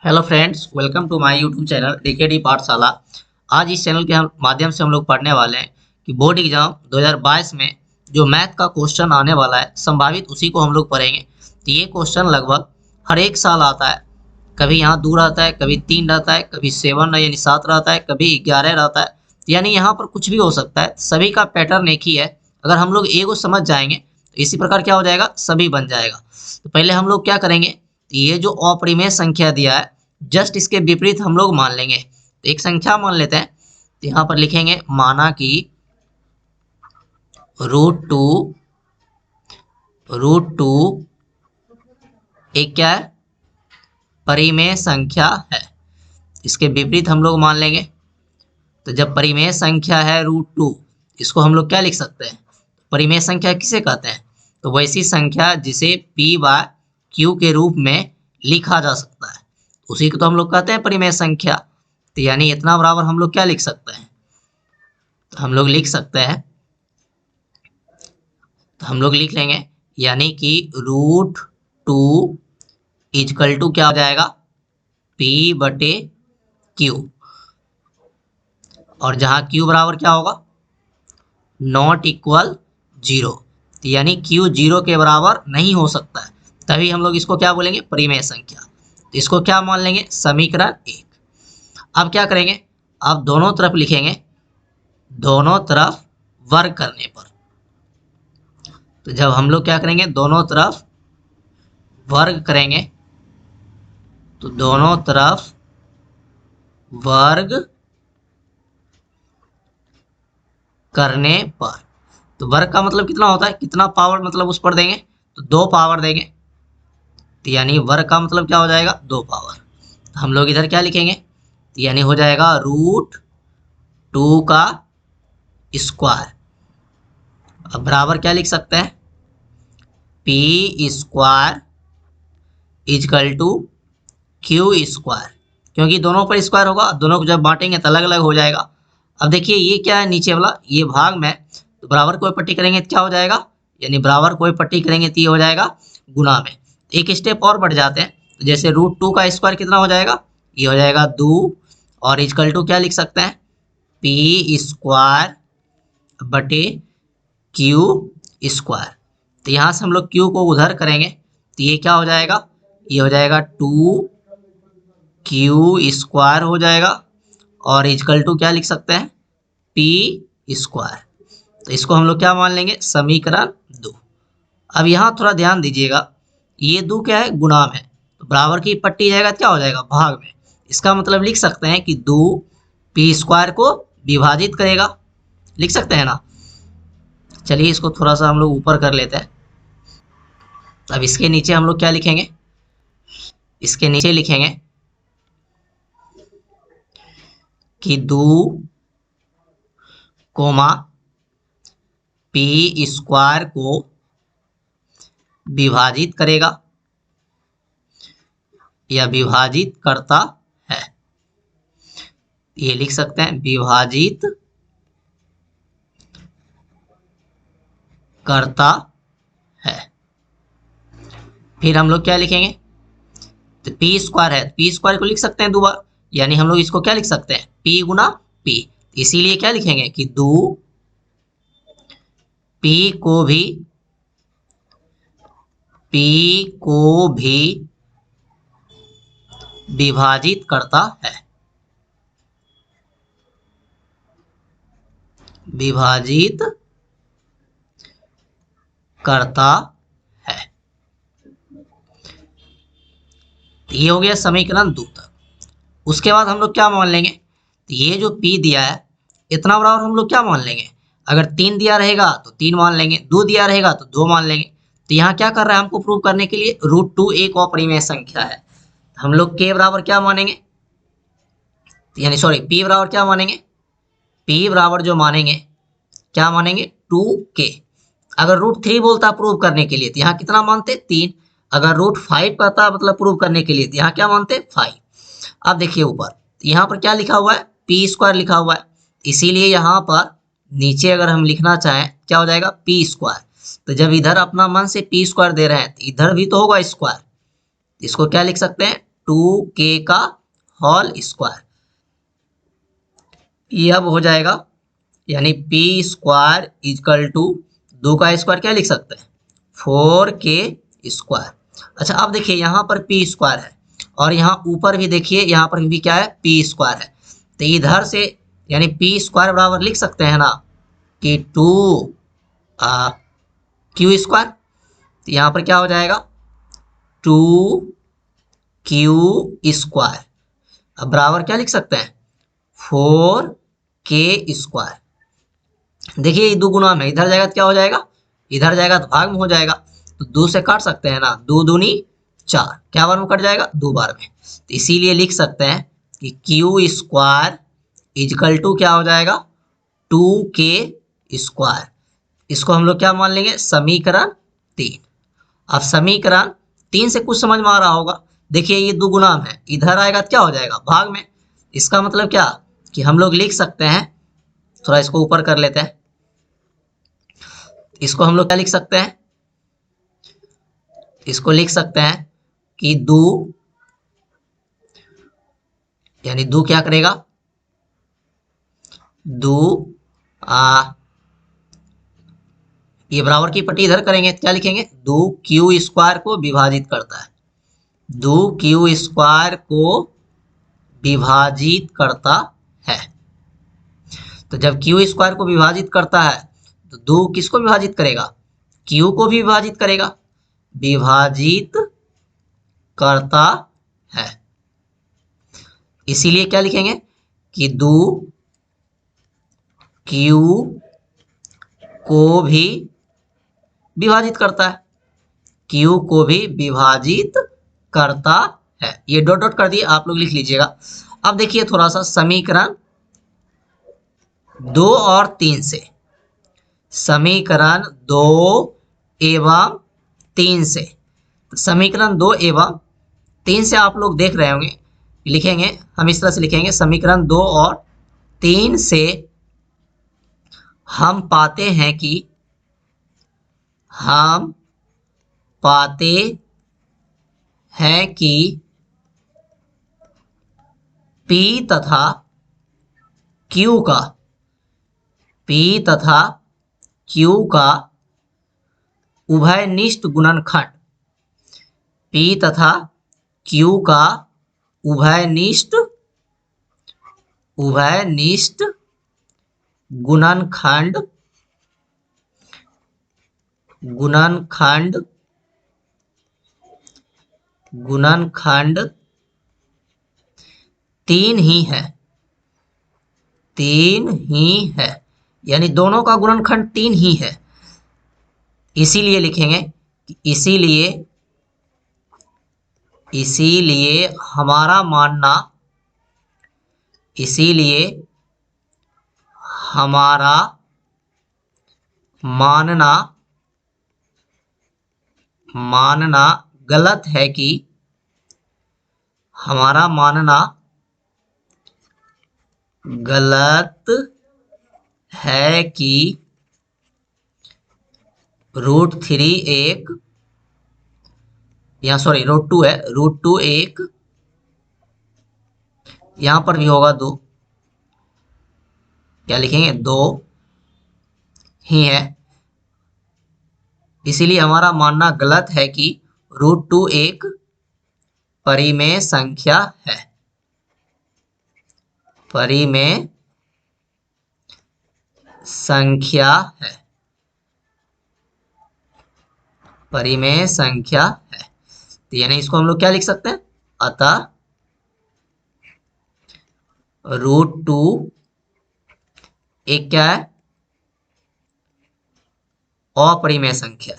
Hello friends, welcome to my YouTube channel DKD Pathshala. आज इस channel के माध्यम से हम लोग पढ़ने वाले हैं कि बोर्ड एग्जाम 2022 में जो मैथ का क्वेश्चन आने वाला है संभावित, उसी को हम लोग पढ़ेंगे। तो ये क्वेश्चन लगभग हर एक साल आता है। कभी यहाँ 2 रहता है, कभी 3 रहता है, कभी 7 यानी 7 रहता है, कभी 11 रहता है। यानी यहाँ पर कुछ भी हो सकता है। सभी का पैटर्न एक ही है। अगर हम लोग ए को समझ जाएंगे तो इसी प्रकार क्या हो जाएगा, सभी बन जाएगा। तो पहले हम लोग क्या करेंगे, ये जो अपरिमेय संख्या दिया है जस्ट इसके विपरीत हम लोग मान लेंगे। तो एक संख्या मान लेते हैं, तो यहाँ पर लिखेंगे माना कि रूट टू एक क्या है, परिमेय संख्या है। इसके विपरीत हम लोग मान लेंगे। तो जब परिमेय संख्या है रूट 2, इसको हम लोग क्या लिख सकते हैं, परिमेय संख्या किसे कहते हैं, तो वैसी संख्या जिसे p/q के रूप में लिखा जा सकता है, उसी को तो हम लोग कहते हैं परिमेय संख्या। तो यानी इतना बराबर हम लोग क्या लिख सकते हैं, तो हम लोग लिख सकते हैं, तो हम लोग लिख लेंगे यानी कि रूट 2 इजकल टू क्या हो जाएगा, p/q। और जहां q बराबर क्या होगा, नॉट इक्वल 0। यानी q 0 के बराबर नहीं हो सकता है, तभी हम लोग इसको क्या बोलेंगे, परिमेय संख्या। तो इसको क्या मान लेंगे, समीकरण 1। अब क्या करेंगे, अब दोनों तरफ लिखेंगे, दोनों तरफ वर्ग करने पर। तो जब हम लोग क्या करेंगे, दोनों तरफ वर्ग करेंगे, तो दोनों तरफ वर्ग करने पर, तो वर्ग का मतलब कितना होता है, कितना पावर मतलब उस पर देंगे, तो 2 पावर देंगे। तो यानी वर्ग का मतलब क्या हो जाएगा, 2 पावर। हम लोग इधर क्या लिखेंगे, तो यानी हो जाएगा रूट 2 का स्क्वायर। अब बराबर क्या लिख सकते हैं, p² इजकल टू q²। क्योंकि दोनों पर स्क्वायर होगा, दोनों को जब बांटेंगे तो अलग अलग हो जाएगा। अब देखिए ये क्या है, नीचे वाला ये भाग में, तो बराबर कोई पट्टी करेंगे तो क्या हो जाएगा, यानी बराबर कोई पट्टी करेंगे तो ये हो जाएगा गुना में। एक स्टेप और बढ़ जाते हैं, तो जैसे रूट 2 का स्क्वायर कितना हो जाएगा, ये हो जाएगा 2, और इजकल टू क्या लिख सकते हैं, p² बटे q²। तो यहाँ से हम लोग q को उधर करेंगे तो ये क्या हो जाएगा, ये हो जाएगा 2q² हो जाएगा, और इजकल टू क्या लिख सकते हैं, p²। तो इसको हम लोग क्या मान लेंगे, समीकरण 2। अब यहाँ थोड़ा ध्यान दीजिएगा, ये 2 क्या है, गुणा में, तो बराबर की पट्टी जाएगा क्या हो जाएगा, भाग में। इसका मतलब लिख सकते हैं कि 2 p² को विभाजित करेगा, लिख सकते हैं ना। चलिए इसको थोड़ा सा हम लोग ऊपर कर लेते हैं। अब इसके नीचे हम लोग क्या लिखेंगे, इसके नीचे लिखेंगे कि 2 कोमा p² को विभाजित करेगा या विभाजित करता है। ये लिख सकते हैं, विभाजित करता है। फिर हम लोग क्या लिखेंगे, तो p² है, p² को लिख सकते हैं 2 बार, यानी हम लोग इसको क्या लिख सकते हैं, p गुना p। इसीलिए क्या लिखेंगे कि 2 p को भी विभाजित करता है, विभाजित करता है। ये हो गया समीकरण 2 तक। उसके बाद हम लोग क्या मान लेंगे, तो ये जो p दिया है इतना बराबर हम लोग क्या मान लेंगे, अगर 3 दिया रहेगा तो 3 मान लेंगे, 2 दिया रहेगा तो 2 मान लेंगे। तो यहाँ क्या कर रहा है, हमको प्रूव करने के लिए रूट 2 एक अपरिमेय संख्या है। हम लोग k बराबर क्या मानेंगे, यानी सॉरी p बराबर क्या मानेंगे, p बराबर जो मानेंगे क्या मानेंगे, 2k। अगर रूट 3 बोलता प्रूव करने के लिए तो यहाँ कितना मानते, 3। अगर रूट 5 कहता मतलब प्रूव करने के लिए तो यहाँ क्या मानते, 5। अब देखिए ऊपर, यहाँ पर क्या लिखा हुआ है, p² लिखा हुआ है, इसीलिए यहाँ पर नीचे अगर हम लिखना चाहें क्या हो जाएगा, p²। तो जब इधर अपना मन से p² दे रहे हैं तो इधर भी तो होगा स्क्वायर, इसको क्या लिख सकते हैं, 2k का होल स्क्वायर। ये अब हो जाएगा, यानी p स्क्वायर इक्वल टू 2 का स्क्वायर क्या लिख सकते हैं 4k स्क्वायर। अच्छा अब देखिए यहाँ पर p स्क्वायर है और यहाँ ऊपर भी देखिए यहाँ पर भी क्या है p स्क्वायर है। तो इधर से यानी p स्क्वायर बराबर लिख सकते हैं ना कि 2q स्क्वायर। तो यहाँ पर क्या हो जाएगा 2q स्क्वायर। अब बराबर क्या लिख सकते हैं 4k स्क्वायर। देखिए ये 2 गुना में इधर जाएगा तो क्या हो जाएगा, इधर जाएगा तो भाग में हो जाएगा, तो 2 से काट सकते हैं ना, 2 दूनी 4, क्या बार में कट जाएगा 2 बार में। तो इसीलिए लिख सकते हैं कि q स्क्वायर इजकल टू क्या हो जाएगा 2k स्क्वायर। इसको हम लोग क्या मान लेंगे समीकरण 3। अब समीकरण 3 से कुछ समझ में आ रहा होगा। देखिए ये 2 गुना में है, इधर आएगा तो क्या हो जाएगा भाग में। इसका मतलब क्या कि हम लोग लिख सकते हैं, थोड़ा इसको ऊपर कर लेते हैं, इसको हम लोग क्या लिख सकते हैं, इसको लिख सकते हैं कि 2 यानी 2 क्या करेगा 2 ये बराबर की पट्टी इधर करेंगे, क्या लिखेंगे 2q स्क्वायर को विभाजित करता है, 2q स्क्वायर को विभाजित करता है। तो जब q स्क्वायर को विभाजित करता है तो 2 किसको विभाजित करेगा q को भी विभाजित करेगा, विभाजित करता है। इसीलिए क्या लिखेंगे कि 2q को भी विभाजित करता है, q को भी विभाजित करता है। ये डॉट डॉट कर दिए, आप लोग लिख लीजिएगा। अब देखिए थोड़ा सा समीकरण 2 और 3 से, समीकरण 2 एवं 3 से, समीकरण 2 एवं 3 से आप लोग देख रहे होंगे, लिखेंगे हम इस तरह से लिखेंगे समीकरण 2 और 3 से हम पाते हैं कि P तथा Q का उभयनिष्ठ गुणनखंड, P तथा Q का उभयनिष्ठ गुणनखंड 3 ही है, यानी दोनों का गुणनखंड 3 ही है। इसीलिए लिखेंगे कि इसीलिए हमारा मानना गलत है कि √3 एक, यहाँ सॉरी √2 है, √2 एक, यहां पर भी होगा 2, क्या लिखेंगे 2 ही है। इसीलिए हमारा मानना गलत है कि √2 एक परिमेय संख्या है, तो यानी इसको हम लोग क्या लिख सकते हैं, अतः √2 एक क्या है अपरिमेय संख्या,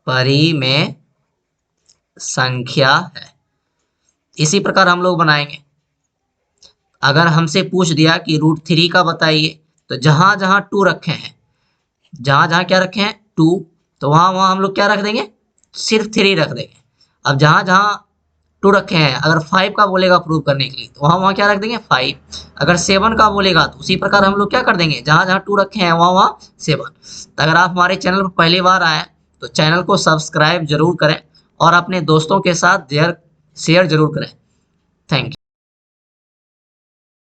अपरिमेय संख्या है। इसी प्रकार हम लोग बनाएंगे। अगर हमसे पूछ दिया कि √3 का बताइए, तो जहां जहां 2 रखे हैं, जहां जहां क्या रखे हैं 2, तो वहां वहां हम लोग क्या रख देंगे सिर्फ 3 रख देंगे। अब जहां जहां 2 रखे हैं, अगर 5 का बोलेगा प्रूव करने के लिए तो वहां वहां क्या रख देंगे 5। अगर 7 का बोलेगा तो उसी प्रकार हम लोग क्या कर देंगे, जहां जहां 2 रखे हैं वहां वहां 7। तो अगर आप हमारे चैनल पर पहली बार आए तो चैनल को सब्सक्राइब जरूर करें और अपने दोस्तों के साथ शेयर जरूर करें। Thank you.